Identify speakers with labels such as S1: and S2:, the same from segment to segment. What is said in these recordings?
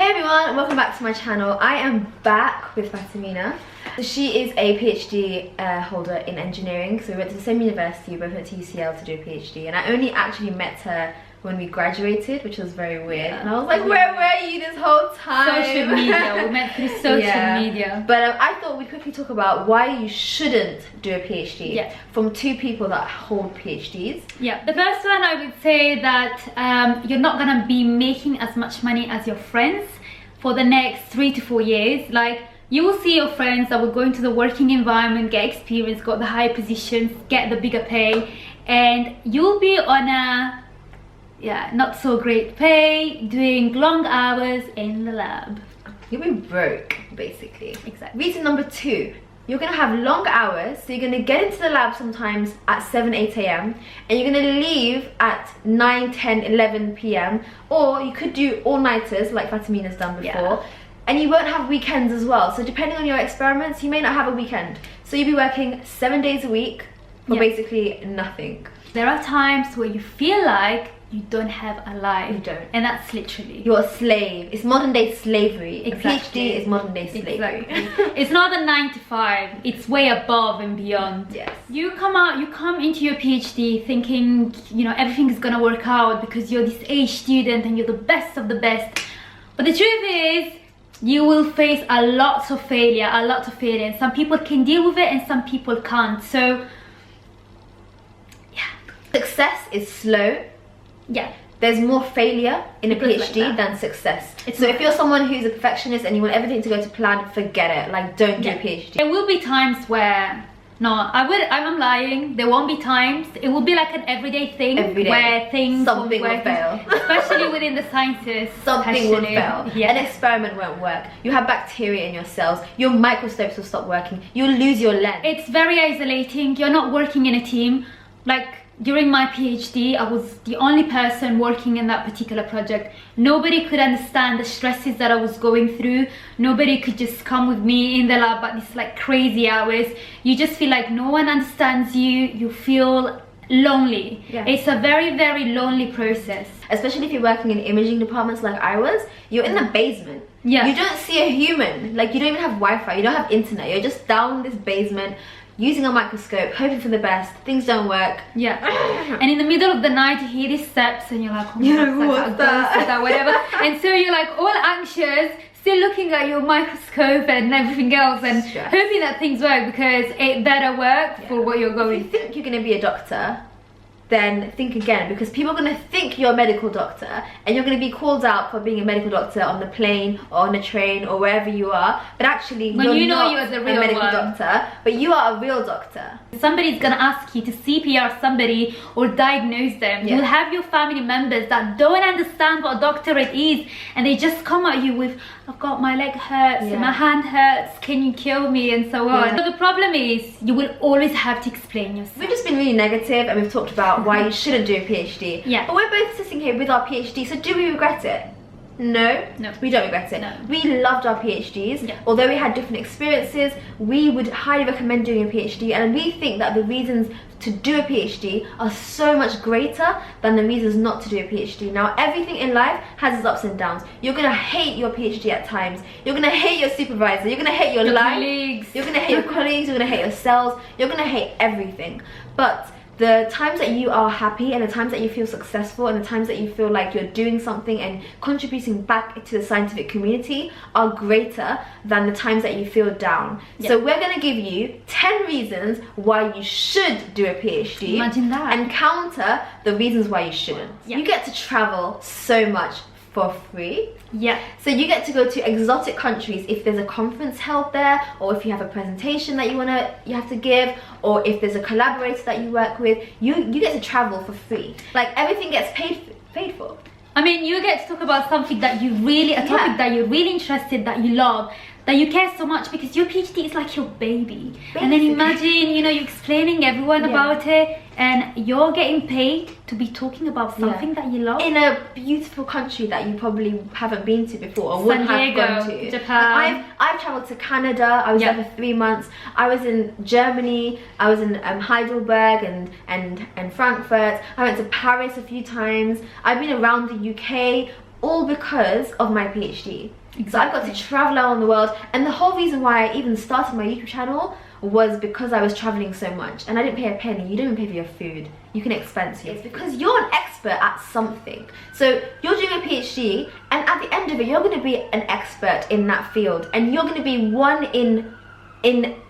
S1: Hey everyone, welcome back to my channel. I am back with Amina. She is a PhD holder in engineering, so we went to the same university, we both went to UCL to do a PhD, and I only actually met her when we graduated, which was very weird. And I was like, where were you this whole time?
S2: Social media, we met through social media.
S1: But I thought we'd quickly talk about why you shouldn't do a PhD from two people that hold PhDs.
S2: Yeah, the first one I would say that you're not gonna be making as much money as your friends for the next 3 to 4 years. Like, you will see your friends that will go into the working environment, get experience, got the high positions, get the bigger pay, and you'll be on a not so great pay, doing long hours in the lab.
S1: You'll be broke, basically.
S2: Exactly.
S1: Reason number 2, you're gonna have long hours, so you're gonna get into the lab sometimes at 7, 8 a.m. and you're gonna leave at 9, 10, 11 p.m. or you could do all-nighters like Fatimina's done before, and you won't have weekends as well. So depending on your experiments, you may not have a weekend. So you'll be working 7 days a week for basically nothing.
S2: There are times where you feel like you don't have a life.
S1: You don't.
S2: And that's literally.
S1: You're a slave. It's modern day slavery.
S2: Exactly.
S1: A PhD is modern day slavery.
S2: Exactly. It's not a 9 to 5. It's way above and beyond.
S1: Yes.
S2: You come into your PhD thinking, you know, everything is gonna work out because you're this A student and you're the best of the best. But the truth is, you will face a lot of failure, and some people can deal with it and some people can't. So,
S1: success is slow. There's more failure in a PhD than success. So if you're someone who's a perfectionist and you want everything to go to plan, forget it. Like, don't do a PhD.
S2: There will be times where, I'm lying. There won't be times. It will be like an everyday thing where things
S1: something will fail.
S2: Especially within the sciences.
S1: Something will fail. An experiment won't work. You have bacteria in your cells. Your microscopes will stop working. You'll lose your lens.
S2: It's very isolating. You're not working in a team. Like, during my PhD, I was the only person working in that particular project. Nobody could understand the stresses that I was going through. Nobody could just come with me in the lab at these like crazy hours. You just feel like no one understands you. You feel lonely. It's a very, very lonely process.
S1: Especially if you're working in imaging departments like I was, you're in the basement. You don't see a human. Like, you don't even have Wi-Fi, you don't have internet. You're just down this basement, using a microscope, hoping for the best. Things don't work.
S2: And in the middle of the night you hear these steps and you're like, oh my God,
S1: what's that?
S2: Whatever. And so you're like all anxious, still looking at your microscope and everything else and hoping that things work because it better work for what you're going through.
S1: If you think you're going to be a doctor, then think again, because people are going to think you're a medical doctor and you're going to be called out for being a medical doctor on the plane or on the train or wherever you are, but actually you're not a medical doctor, but you are a real doctor.
S2: Somebody's going to ask you to CPR somebody or diagnose them. You'll have your family members that don't understand what a doctorate is and they just come at you with, I've got my leg hurts and my hand hurts, can you kill me, and so on. So the problem is you will always have to explain yourself.
S1: We've just been really negative and we've talked about why you shouldn't do a PhD. But we're both sitting here with our PhD, so do we regret it? No, we don't regret it. We loved our PhDs. Although we had different experiences, we would highly recommend doing a PhD, and we think that the reasons to do a PhD are so much greater than the reasons not to do a PhD. Now, everything in life has its ups and downs. You're gonna hate your PhD at times. You're gonna hate your supervisor. You're gonna hate your life.
S2: Colleagues.
S1: You're gonna hate your colleagues. You're gonna hate your cells. You're gonna hate everything. But the times that you are happy and the times that you feel successful and the times that you feel like you're doing something and contributing back to the scientific community are greater than the times that you feel down. So we're going to give you 10 reasons why you should do a PhD.
S2: Imagine that.
S1: And counter the reasons why you shouldn't. You get to travel so much for free. So you get to go to exotic countries if there's a conference held there, or if you have a presentation that you have to give, or if there's a collaborator that you work with. You get to travel for free. Like, everything gets paid for.
S2: I mean, you get to talk about something that you really, a topic that you're really interested, that you love, that you care so much, because your PhD is like your baby. And then imagine, you know, you're explaining everyone about it and you're getting paid to be talking about something that you love. In a beautiful country that you probably haven't been to before or wouldn't have gone to. Japan.
S1: I've travelled to Canada. I was there for 3 months. I was in Germany. I was in Heidelberg and Frankfurt. I went to Paris a few times. I've been around the UK. all because of my PhD.
S2: Exactly.
S1: So I got to travel around the world, and the whole reason why I even started my YouTube channel was because I was traveling so much, and I didn't pay a penny. You don't even pay for your food. You can expense it. It's because you're an expert at something. So you're doing a PhD, and at the end of it, you're going to be an expert in that field, and you're going to be one in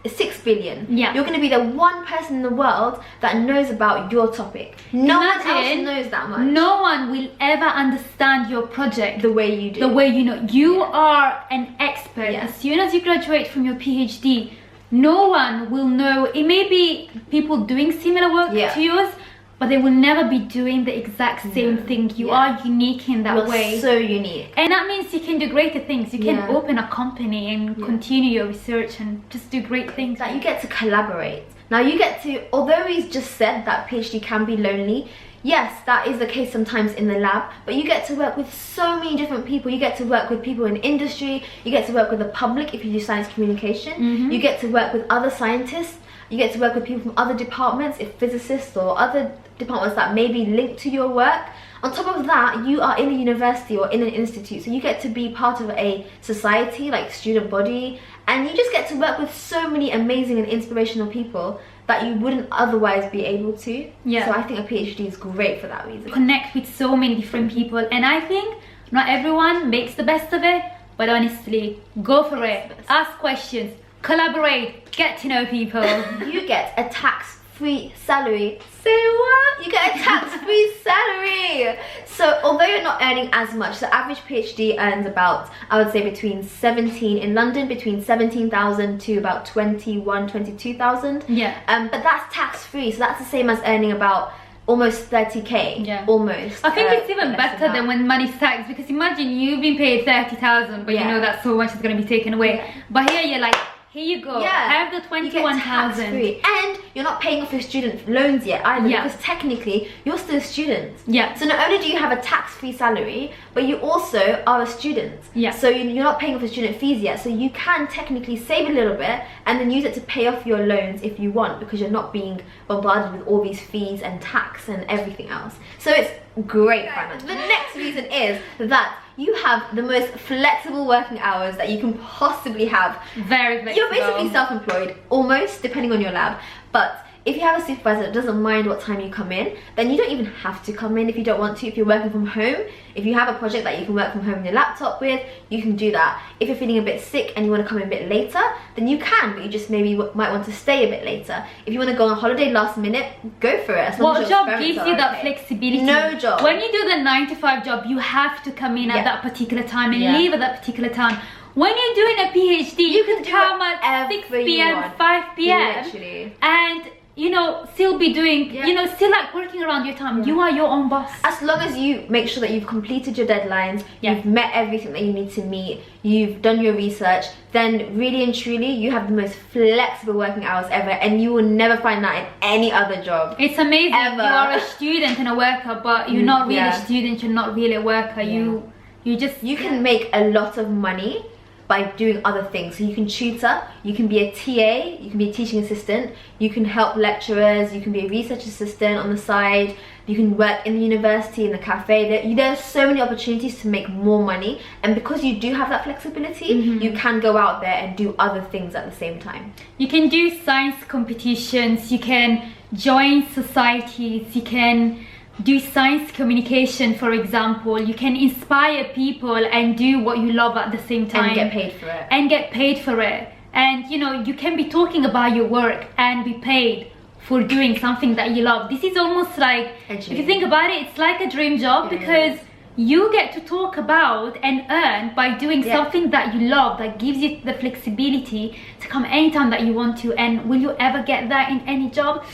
S1: 6 billion.
S2: Yeah.
S1: You're going to be the one person in the world that knows about your topic. No one else knows that much.
S2: No one will ever understand your project
S1: the way you do.
S2: The way you know. You are an expert.
S1: Yeah.
S2: As soon as you graduate from your PhD, no one will know. It may be people doing similar work to yours, but they will never be doing the exact same thing. You are unique in that way.
S1: You're so unique.
S2: And that means you can do greater things. You can open a company and continue your research and just do great things.
S1: That you get to collaborate. Now you get to, although he's just said that PhD can be lonely, yes, that is the case sometimes in the lab, but you get to work with so many different people. You get to work with people in industry, you get to work with the public if you do science communication, you get to work with other scientists, you get to work with people from other departments, if physicists or other departments that may be linked to your work. On top of that, you are in a university or in an institute, so you get to be part of a society like student body, and you just get to work with so many amazing and inspirational people that you wouldn't otherwise be able to.
S2: Yeah.
S1: So I think a PhD is great for that reason.
S2: Connect with so many different people, and I think not everyone makes the best of it, but honestly, go for it. Ask questions, collaborate, get to know people.
S1: You get a tax-free salary. Say what? You get a tax-free salary. So although you're not earning as much, the average PhD earns about, I would say, between 17 in London, between 17,000 to about 22,000.
S2: Yeah.
S1: But that's tax-free, so that's the same as earning about almost 30k.
S2: Yeah.
S1: Almost.
S2: I think it's even better than when money's taxed, because imagine you've been paid 30,000, but you know that so much is going to be taken away.
S1: Yeah.
S2: But here you're like, here you go. Have the 21,000.
S1: And you're not paying off your student loans yet either, because technically you're still a student.
S2: Yeah.
S1: So not only do you have a tax-free salary, but you also are a student.
S2: Yeah.
S1: So you're not paying off your student fees yet. So you can technically save a little bit and then use it to pay off your loans if you want, because you're not being bombarded with all these fees and tax and everything else. So it's great finance. The next reason is that you have the most flexible working hours that you can possibly have.
S2: Very flexible.
S1: You're basically self-employed, almost, depending on your lab. But if you have a supervisor that doesn't mind what time you come in, then you don't even have to come in if you don't want to. If you're working from home, if you have a project that you can work from home on your laptop with, you can do that. If you're feeling a bit sick and you want to come in a bit later, then you can, but you just maybe might want to stay a bit later. If you want to go on holiday last minute, go for it.
S2: What job gives you that flexibility?
S1: No job.
S2: When you do the 9 to 5 job, you have to come in at that particular time and leave at that particular time. When you're doing a PhD, you can come at 6 p.m, 5 p.m.
S1: Literally.
S2: And you know, still be doing, you know, still like working around your time. You are your own boss.
S1: As long as you make sure that you've completed your deadlines, you've met everything that you need to meet, you've done your research, then really and truly you have the most flexible working hours ever, and you will never find that in any other job.
S2: It's amazing. Ever. You are a student and a worker, but you're not really a student, you're not really a worker. You
S1: can make a lot of money by doing other things. So you can tutor, you can be a TA, you can be a teaching assistant, you can help lecturers, you can be a research assistant on the side, you can work in the university, in the cafe. There's so many opportunities to make more money, and because you do have that flexibility, you can go out there and do other things at the same time.
S2: You can do science competitions, you can join societies, you can do science communication, for example. You can inspire people and do what you love at the same time.
S1: And get paid for it.
S2: And get paid for it. And you know, you can be talking about your work and be paid for doing something that you love. This is almost like, if you think about it, it's like a dream job, because you get to talk about and earn by doing something that you love, that gives you the flexibility to come anytime that you want to. And will you ever get that in any job?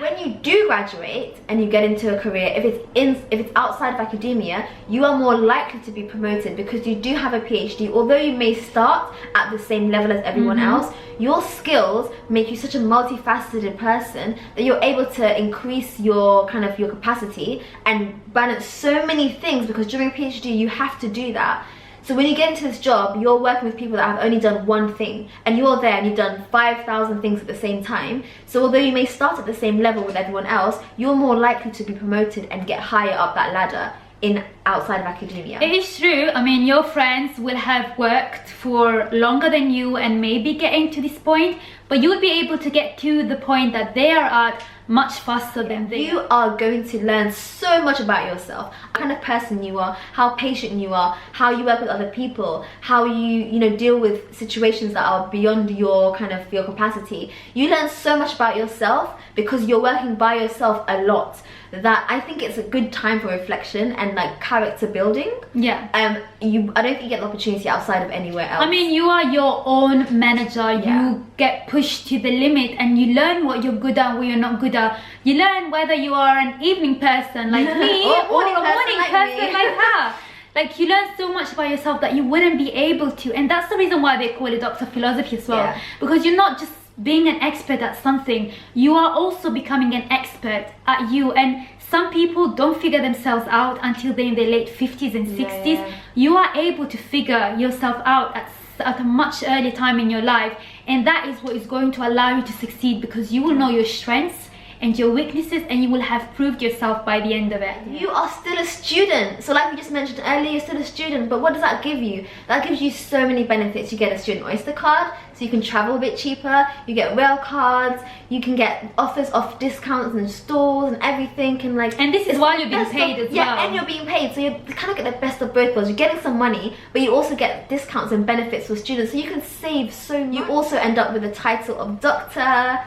S1: When you do graduate and you get into a career, if it's outside of academia, you are more likely to be promoted because you do have a PhD. Although you may start at the same level as everyone else, your skills make you such a multifaceted person that you're able to increase your capacity and balance so many things, because during a PhD you have to do that. So when you get into this job, you're working with people that have only done one thing, and you're there and you've done 5,000 things at the same time. So although you may start at the same level with everyone else, you're more likely to be promoted and get higher up that ladder in outside of academia.
S2: It is true. I mean, your friends will have worked for longer than you and maybe getting to this point, but you will be able to get to the point that they are at much faster than they.
S1: You are going to learn so much about yourself, what kind of person you are, how patient you are, how you work with other people, how you know, deal with situations that are beyond your kind of your capacity. You learn so much about yourself because you're working by yourself a lot, that I think it's a good time for reflection and like character building.
S2: Yeah.
S1: I don't think you get the opportunity outside of anywhere else.
S2: I mean, you are your own manager.
S1: Yeah.
S2: You get pushed to the limit and you learn what you're good at, what you're not good at. You learn whether you are an evening person like me
S1: or a morning
S2: person like her. Like, you learn so much about yourself that you wouldn't be able to, and that's the reason why they call it Dr. Philosophy as well.
S1: Yeah.
S2: Because you're not just being an expert at something, you are also becoming an expert at you. And some people don't figure themselves out until they're in their late 50s and 60s.
S1: Yeah.
S2: You are able to figure yourself out at a much earlier time in your life, and that is what is going to allow you to succeed, because you will know your strengths and your weaknesses, and you will have proved yourself by the end of it.
S1: You are still a student, so like we just mentioned earlier, you're still a student, but what does that give you? That gives you so many benefits. You get a student Oyster card, so you can travel a bit cheaper, you get rail cards, you can get offers off discounts in stores and everything,
S2: and this is while you're being paid as well.
S1: Yeah, and you're being paid, so you kind of get the best of both worlds. You're getting some money, but you also get discounts and benefits for students, so you can save so much. You also end up with the title of doctor.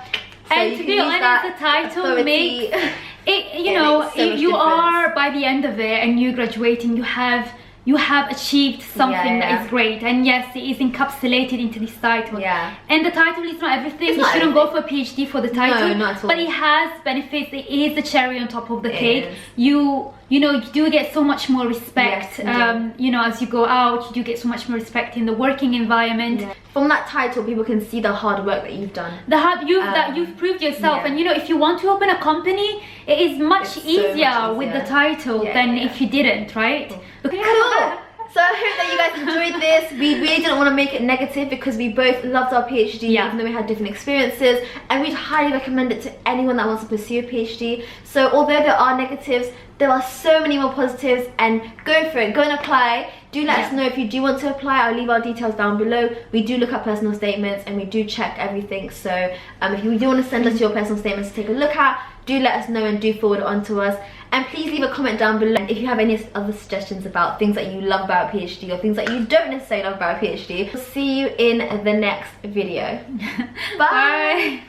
S1: So
S2: and to be honest, the title makes it, you know, if you are by the end of it and you're graduating, you have achieved something that is great. And yes, it is encapsulated into this title.
S1: Yeah.
S2: And the title is not everything. You shouldn't go for a PhD for the title.
S1: No, not at all.
S2: But it has benefits. It is the cherry on top of the cake. You know, you do get so much more respect.
S1: Yes,
S2: you know, as you go out, you do get so much more respect in the working environment.
S1: Yeah. From that title, people can see the hard work that you've done.
S2: That you've proved yourself. And you know, if you want to open a company, it is much easier with the title than if you didn't, right?
S1: Cool. So I hope that you guys enjoyed this. We really didn't want to make it negative because we both loved our PhD, even though we had different experiences, and we'd highly recommend it to anyone that wants to pursue a PhD. So although there are negatives, there are so many more positives, and go for it. Go and apply. Do let us know if you do want to apply. I'll leave our details down below. We do look at personal statements and we do check everything. So if you do want to send us your personal statements to take a look at, do let us know and do forward it on to us. And please leave a comment down below if you have any other suggestions about things that you love about a PhD or things that you don't necessarily love about a PhD. We'll see you in the next video. Bye.